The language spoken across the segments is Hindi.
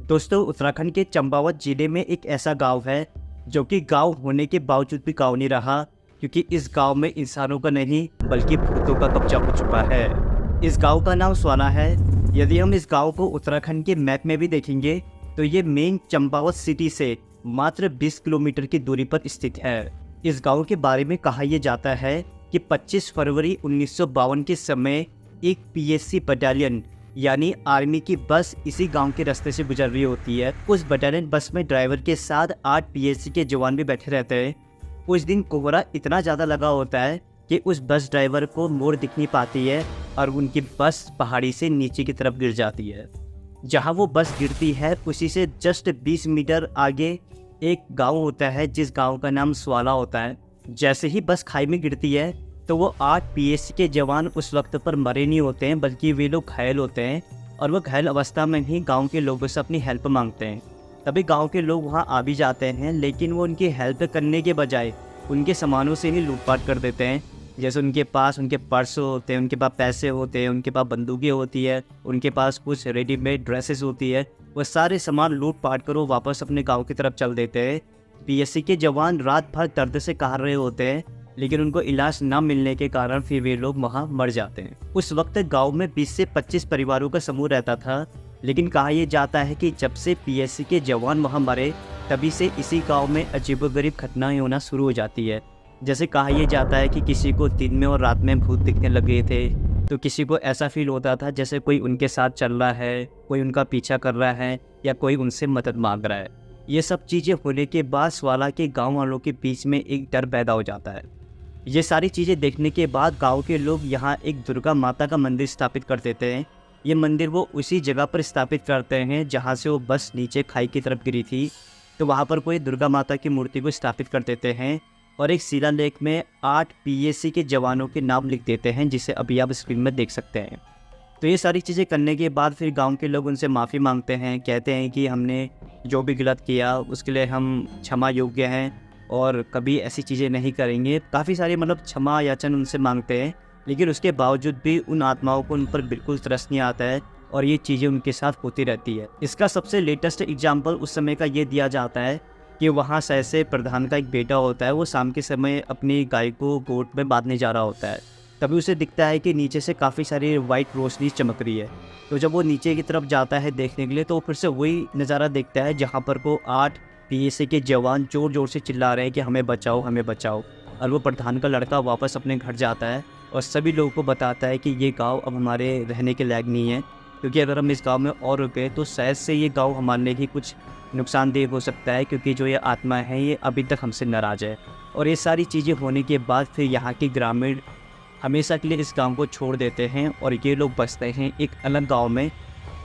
दोस्तों, उत्तराखंड के चंपावत जिले में एक ऐसा गांव है जो कि गांव होने के बावजूद भी गांव नहीं रहा, क्योंकि इस गांव में इंसानों का नहीं बल्कि भूतों का कब्जा हो चुका है। इस गांव का नाम स्वाना है। यदि हम इस गांव को उत्तराखंड के मैप में भी देखेंगे तो ये मेन चंपावत सिटी से मात्र 20 किलोमीटर की दूरी पर स्थित है। इस गांव के बारे में कहा यह जाता है कि 25 फरवरी 1952 के समय एक पीएससी बटालियन यानी आर्मी की बस इसी गांव के रास्ते से गुजर रही होती है। उस बटालियन बस में ड्राइवर के साथ 8 पीएससी के जवान भी बैठे रहते हैं। उस दिन कोहरा इतना ज़्यादा लगा होता है कि उस बस ड्राइवर को मोड़ दिख नहीं पाती है और उनकी बस पहाड़ी से नीचे की तरफ गिर जाती है। जहां वो बस गिरती है उसी से जस्ट 20 मीटर आगे एक गांव होता है जिस गांव का नाम स्वाला होता है। जैसे ही बस खाई में गिरती है तो वो 8 पीएससी के जवान उस वक्त पर मरे नहीं होते हैं, बल्कि वे लोग घायल होते हैं और वो घायल अवस्था में ही गांव के लोगों से अपनी हेल्प मांगते हैं। तभी गांव के लोग वहां आ भी जाते हैं, लेकिन वो उनकी हेल्प करने के बजाय उनके सामानों से ही लूटपाट कर देते हैं। जैसे उनके पास उनके पर्स होते हैं, उनके पास पैसे होते हैं, उनके पास बंदूकें होती है, उनके पास कुछ रेडीमेड ड्रेसेस होती है। वो सारे सामान लूट पाट कर वो वापस अपने गाँव की तरफ चल देते हैं। पीएससी के जवान रात भर दर्द से काट रहे होते हैं, लेकिन उनको इलाज न मिलने के कारण फिर वे लोग वहाँ मर जाते हैं। उस वक्त गांव में 20 से 25 परिवारों का समूह रहता था, लेकिन कहा यह जाता है कि जब से पीएससी के जवान वहाँ मरे तभी से इसी गांव में अजीबोगरीब घटनाएं होना शुरू हो जाती है। जैसे कहा यह जाता है कि किसी को दिन में और रात में भूत दिखने लगे थे, तो किसी को ऐसा फील होता था जैसे कोई उनके साथ चल रहा है, कोई उनका पीछा कर रहा है या कोई उनसे मदद मांग रहा है। ये सब चीज़ें होने के बाद स्वाला के गाँव वालों के बीच में एक डर पैदा हो जाता है। ये सारी चीज़ें देखने के बाद गांव के लोग यहाँ एक दुर्गा माता का मंदिर स्थापित कर देते हैं। ये मंदिर वो उसी जगह पर स्थापित करते हैं जहाँ से वो बस नीचे खाई की तरफ गिरी थी। तो वहाँ पर कोई दुर्गा माता की मूर्ति को स्थापित कर देते हैं और एक शिलालेख में 8 पीएससी के जवानों के नाम लिख देते हैं, जिसे अभी आप स्क्रीन में देख सकते हैं। तो ये सारी चीज़ें करने के बाद फिर गाँव के लोग उनसे माफ़ी मांगते हैं, कहते हैं कि हमने जो भी गलत किया उसके लिए हम क्षमा योग्य हैं और कभी ऐसी चीज़ें नहीं करेंगे। काफ़ी सारे क्षमा याचन उनसे मांगते हैं, लेकिन उसके बावजूद भी उन आत्माओं को उन पर बिल्कुल तरस नहीं आता है और ये चीज़ें उनके साथ होती रहती है। इसका सबसे लेटेस्ट एग्जाम्पल उस समय का ये दिया जाता है कि वहाँ सहसे प्रधान का एक बेटा होता है। वो शाम के समय अपनी गाय को गोट में बांधने जा रहा होता है, तभी उसे दिखता है कि नीचे से काफ़ी सारी वाइट रोशनी चमक रही है। तो जब वो नीचे की तरफ जाता है देखने के लिए, तो फिर से वही नज़ारा देखता है जहाँ पर वो 8 पीएससी के जवान ज़ोर ज़ोर से चिल्ला रहे हैं कि हमें बचाओ, हमें बचाओ। और वो प्रधान का लड़का वापस अपने घर जाता है और सभी लोगों को बताता है कि ये गांव अब हमारे रहने के लायक नहीं है, क्योंकि अगर हम इस गांव में और रुके तो शायद से ये गांव हमारे लिए ही कुछ नुकसानदेह हो सकता है, क्योंकि जो ये आत्मा है ये अभी तक हमसे नाराज़ है। और ये सारी चीज़ें होने के बाद फिर यहाँ के ग्रामीण हमेशा के लिए इस गाँव को छोड़ देते हैं और ये लोग बसते हैं एक अलग गाँव में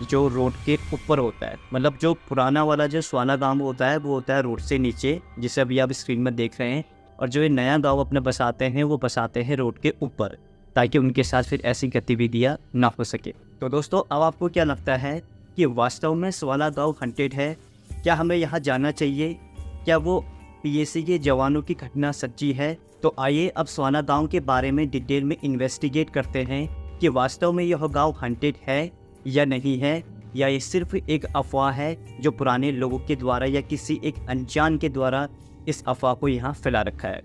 जो रोड के ऊपर होता है। जो पुराना वाला जो स्वाना गांव होता है वो होता है रोड से नीचे, जिसे अभी आप स्क्रीन में देख रहे हैं। और जो ये नया गांव अपने बसाते हैं वो बसाते हैं रोड के ऊपर, ताकि उनके साथ फिर ऐसी गतिविधियां ना हो सके। तो दोस्तों, अब आपको क्या लगता है कि वास्तव में स्वाना गाँव हंटेड है? क्या हमें यहाँ जाना चाहिए? क्या वो पीएससी के जवानों की घटना सच्ची है? तो आइए अब स्वाना गाँव के बारे में डिटेल में इन्वेस्टिगेट करते हैं कि वास्तव में यह गाँव हंटेड है या नहीं है, या ये सिर्फ एक अफवाह है जो पुराने लोगों के द्वारा या किसी एक अनजान के द्वारा इस अफवाह को यहाँ फैला रखा है।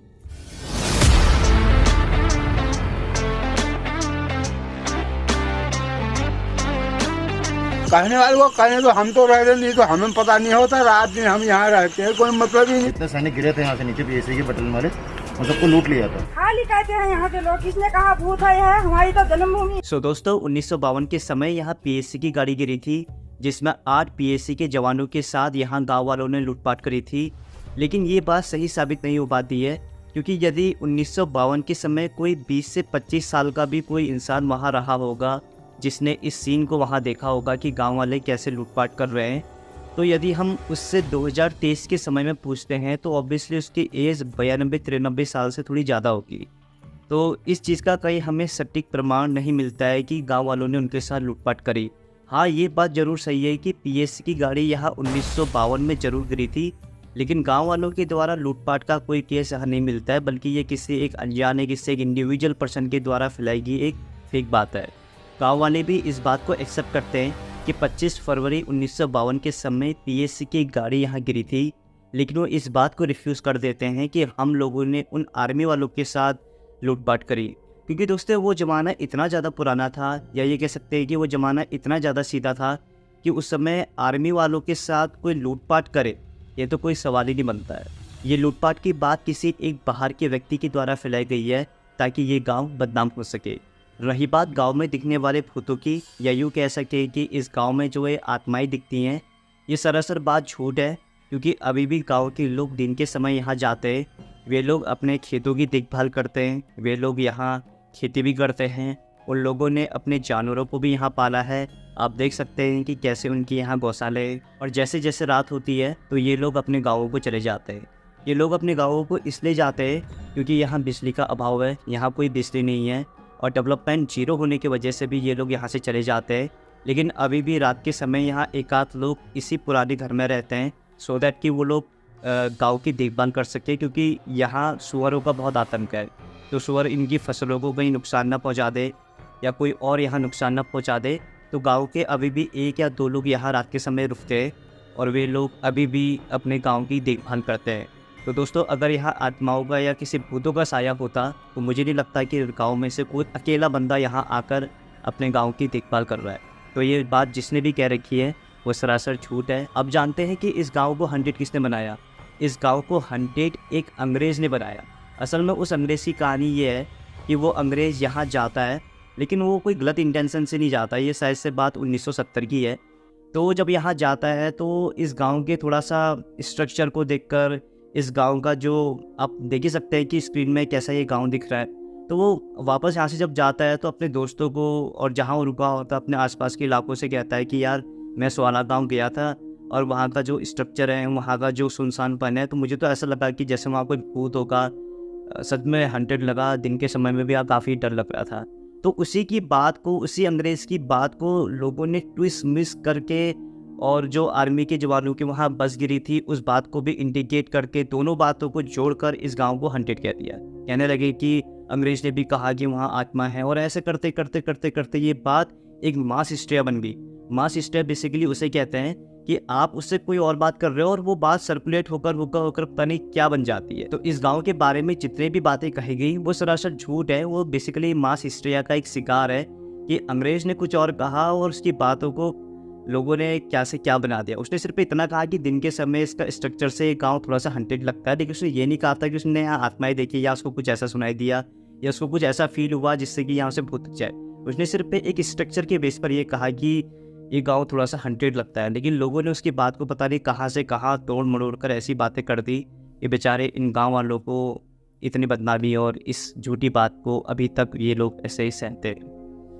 कहने वाले को कहने तो हम तो रह रहे नहीं, तो हमें पता नहीं होता। रात दिन हम यहाँ रहते हैं, कोई मतलब ही नहीं। इतने सैनिक गिरे थे यहाँ से नीचे पीएससी के बटालियन वाले, उन सबको लूट लिया था। खाली कहते हैं यहाँ के लोग, किसने कहा भूत है हमारी तो जन्मभूमि। सो दोस्तों, 1952 के समय यहाँ पीएससी की गाड़ी गिरी थी, जिसमें 8 पीएससी के जवानों के साथ यहाँ गांव वालों ने लूटपाट करी थी। लेकिन ये बात सही साबित नहीं हो पाती है, क्योंकि यदि 1952 के समय कोई 20 से 25 साल का भी कोई इंसान वहाँ रहा होगा जिसने इस सीन को वहाँ देखा होगा कि गाँव वाले कैसे लूटपाट कर रहे हैं, तो यदि हम उससे 2023 के समय में पूछते हैं तो ऑब्वियसली उसकी एज 92-93 साल से थोड़ी ज़्यादा होगी। तो इस चीज़ का कहीं हमें सटीक प्रमाण नहीं मिलता है कि गांव वालों ने उनके साथ लूटपाट करी। हाँ, ये बात ज़रूर सही है कि पीएससी की गाड़ी यहाँ 1952 में ज़रूर गिरी थी, लेकिन गांव वालों के द्वारा लूटपाट का कोई केस यहाँ नहीं मिलता है, बल्कि ये किसी एक अनजाने किसी एक इंडिविजुअल पर्सन के द्वारा फैलाई गई एक फेक बात है। गाँव वाले भी इस बात को एक्सेप्ट करते हैं कि 25 फरवरी 1952 के समय पीएसी की एक गाड़ी यहाँ गिरी थी, लेकिन वो इस बात को रिफ्यूज़ कर देते हैं कि हम लोगों ने उन आर्मी वालों के साथ लूटपाट करी। क्योंकि दोस्तों वो ज़माना इतना ज़्यादा पुराना था, या ये कह सकते हैं कि वो ज़माना इतना ज़्यादा सीधा था कि उस समय आर्मी वालों के साथ कोई लूटपाट करे ये तो कोई सवाल ही नहीं बनता है। ये लूटपाट की बात किसी एक बाहर के व्यक्ति के द्वारा फैलाई गई है ताकि ये गांव बदनाम हो सके। रही बात गांव में दिखने वाले भूतों की, या यूँ कह सकते हैं कि इस गांव में जो ये आत्माएं दिखती हैं, ये सरासर बात झूठ है। क्योंकि अभी भी गांव के लोग दिन के समय यहाँ जाते हैं, वे लोग अपने खेतों की देखभाल करते हैं, वे लोग यहाँ खेती भी करते हैं। उन लोगों ने अपने जानवरों को भी यहाँ पाला है। आप देख सकते हैं कि कैसे उनके यहाँ गौशाले हैं। और जैसे जैसे रात होती है तो ये लोग अपने गाँवों को चले जाते हैं। ये लोग अपने गाँवों को इसलिए जाते हैं क्योंकि यहाँ बिजली का अभाव है, यहाँ कोई बिजली नहीं है, और डेवलपमेंट जीरो होने की वजह से भी ये लोग यहाँ से चले जाते हैं। लेकिन अभी भी रात के समय यहाँ एक आध लोग इसी पुराने घर में रहते हैं, सो दैट कि वो लोग गांव की देखभाल कर सके। क्योंकि यहाँ सुअरों का बहुत आतंक है, तो सुअर इनकी फसलों को कहीं नुकसान ना पहुँचा दे या कोई और यहाँ नुकसान ना पहुँचा दे, तो गांव के अभी भी 1 या 2 लोग यहाँ रात के समय रुकते हैं और वे लोग अभी भी अपने गाँव की देखभाल करते हैं। तो दोस्तों, अगर यहाँ आत्माओं का या किसी भूतों का साया होता तो मुझे नहीं लगता कि गाँव में से कोई अकेला बंदा यहाँ आकर अपने गाँव की देखभाल कर रहा है। तो ये बात जिसने भी कह रखी है वो सरासर झूठ है। अब जानते हैं कि इस गांव को हंटेड किसने बनाया। इस गांव को हंटेड एक अंग्रेज़ ने बनाया। असल में उस अंग्रेज़ की कहानी ये है कि वो अंग्रेज़ यहाँ जाता है, लेकिन वो कोई गलत इंटेंशन से नहीं जाता। ये शायद से बात 1970 की है। तो जब यहाँ जाता है तो इस गांव के थोड़ा सा स्ट्रक्चर को देखकर, इस गांव का जो आप देख ही सकते हैं कि स्क्रीन में कैसा ये गाँव दिख रहा है, तो वो वापस यहाँ से जब जाता है तो अपने दोस्तों को और जहाँ वो रुका होता है अपने आसपास के इलाकों से कहता है कि यार मैं स्वाला गांव गया था और वहाँ का जो स्ट्रक्चर है, वहाँ का जो सुनसानपन है, तो मुझे तो ऐसा लगा कि जैसे वहाँ कोई भूत होगा। सच में हंटेड लगा। दिन के समय में भी काफ़ी डर लग रहा था। तो उसी की बात को, उसी अंग्रेज़ की बात को लोगों ने ट्विस्ट मिस करके, और जो आर्मी के जवानों की वहाँ बस गिरी थी उस बात को भी इंडिकेट करके, दोनों बातों को जोड़कर इस गाँव को हंटेड कह दिया। कहने लगे कि अंग्रेज़ ने भी कहा कि वहाँ आत्मा है, और ऐसे करते करते करते करते ये बात एक मास हिस्ट्रिया बन गई। मास हिस्ट्रिया बेसिकली उसे कहते हैं कि आप उससे कोई और बात कर रहे हो और वो बात सर्कुलेट होकर होकर पता नहीं क्या बन जाती है। तो इस गांव के बारे में जितने भी बातें कही गई वो सरासर झूठ है। वो बेसिकली मास हिस्ट्रिया का एक शिकार है कि अंग्रेज ने कुछ और कहा और उसकी बातों को लोगों ने क्या से क्या बना दिया। उसने सिर्फ इतना कहा कि दिन के समय इसका स्ट्रक्चर से गाँव थोड़ा सा हंटेड लगता है, लेकिन उसने ये नहीं कहा था कि उसने यहाँ आत्माएं देखी या उसको कुछ ऐसा सुनाई दिया या उसको कुछ ऐसा फील हुआ जिससे कि यहाँ से भूत जाए। उसने सिर्फ एक स्ट्रक्चर के बेस पर ये कहा कि ये गांव थोड़ा सा हंटेड लगता है। लेकिन लोगों ने उसकी बात को पता नहीं कहाँ से कहाँ तोड़ मरोड़ कर ऐसी बातें कर दी। ये बेचारे इन गांव वालों को इतनी बदनामी और इस झूठी बात को अभी तक ये लोग ऐसे ही सहते हैं।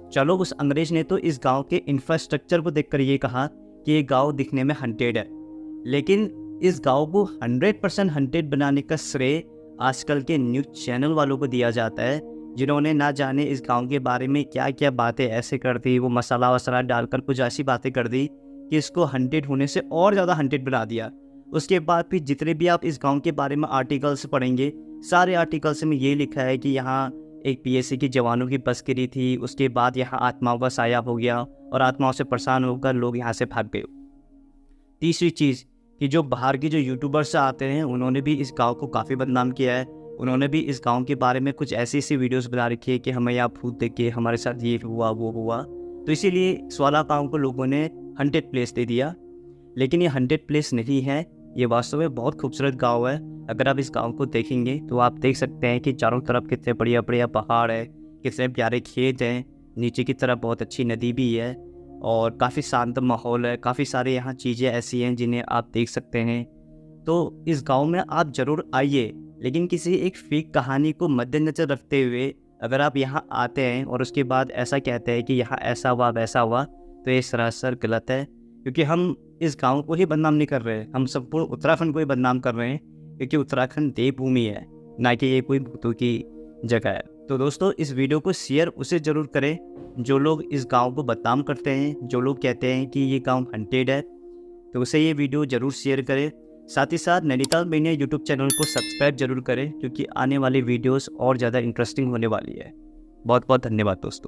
चलो, उस अंग्रेज ने तो इस गांव के इंफ्रास्ट्रक्चर को देखकर ये कहा कि ये गांव दिखने में हंटेड है, लेकिन इस गांव को 100% हंटेड बनाने का श्रेय आजकल के न्यूज़ चैनल वालों को दिया जाता है, जिन्होंने ना जाने इस गांव के बारे में क्या क्या बातें ऐसे कर दी। वो मसाला वसाला डालकर कुछ ऐसी बातें कर दी कि इसको हंटेड होने से और ज़्यादा हंटेड बना दिया। उसके बाद फिर जितने भी आप इस गांव के बारे में आर्टिकल्स पढ़ेंगे, सारे आर्टिकल्स में ये लिखा है कि यहाँ एक पीएसी के जवानों की बस गिरी थी, उसके बाद यहाँ आत्माओं का साया हो गया और आत्माओं से परेशान होकर लोग यहाँ से भाग गए। तीसरी चीज़ कि जो बाहर के जो यूट्यूबर्स आते हैं उन्होंने भी इस गाँव को काफ़ी बदनाम किया है। उन्होंने भी इस गांव के बारे में कुछ ऐसी वीडियोस बना रखी है कि हमें यहाँ भूत देखे, हमारे साथ ये हुआ वो हुआ। तो इसीलिए स्वाला गांव को लोगों ने हंटेड प्लेस दे दिया, लेकिन ये हंटेड प्लेस नहीं है। ये वास्तव में बहुत खूबसूरत गांव है। अगर आप इस गांव को देखेंगे तो आप देख सकते हैं कि चारों तरफ कितने बढ़िया बढ़िया पहाड़ है, कितने प्यारे खेत हैं, नीचे की तरफ बहुत अच्छी नदी भी है और काफ़ी शांत माहौल है। काफ़ी सारे यहाँ चीज़ें ऐसी हैं जिन्हें आप देख सकते हैं। तो इस गाँव में आप ज़रूर आइए, लेकिन किसी एक फेक कहानी को मद्देनजर रखते हुए अगर आप यहाँ आते हैं और उसके बाद ऐसा कहते हैं कि यहाँ ऐसा हुआ वैसा हुआ, तो ये सरासर गलत है। क्योंकि हम इस गांव को ही बदनाम नहीं कर रहे, हम संपूर्ण उत्तराखंड को ही बदनाम कर रहे हैं, क्योंकि उत्तराखंड देवभूमि है, ना कि ये कोई भूतों की जगह है। तो दोस्तों, इस वीडियो को शेयर उसे ज़रूर करें जो लोग इस गाँव को बदनाम करते हैं, जो लोग कहते हैं कि ये गाँव हंटेड है, तो उसे ये वीडियो ज़रूर शेयर करें। साथ ही साथ नैनीताल मीडिया यूट्यूब चैनल को सब्सक्राइब जरूर करें, क्योंकि आने वाली वीडियोस और ज़्यादा इंटरेस्टिंग होने वाली है। बहुत बहुत धन्यवाद दोस्तों।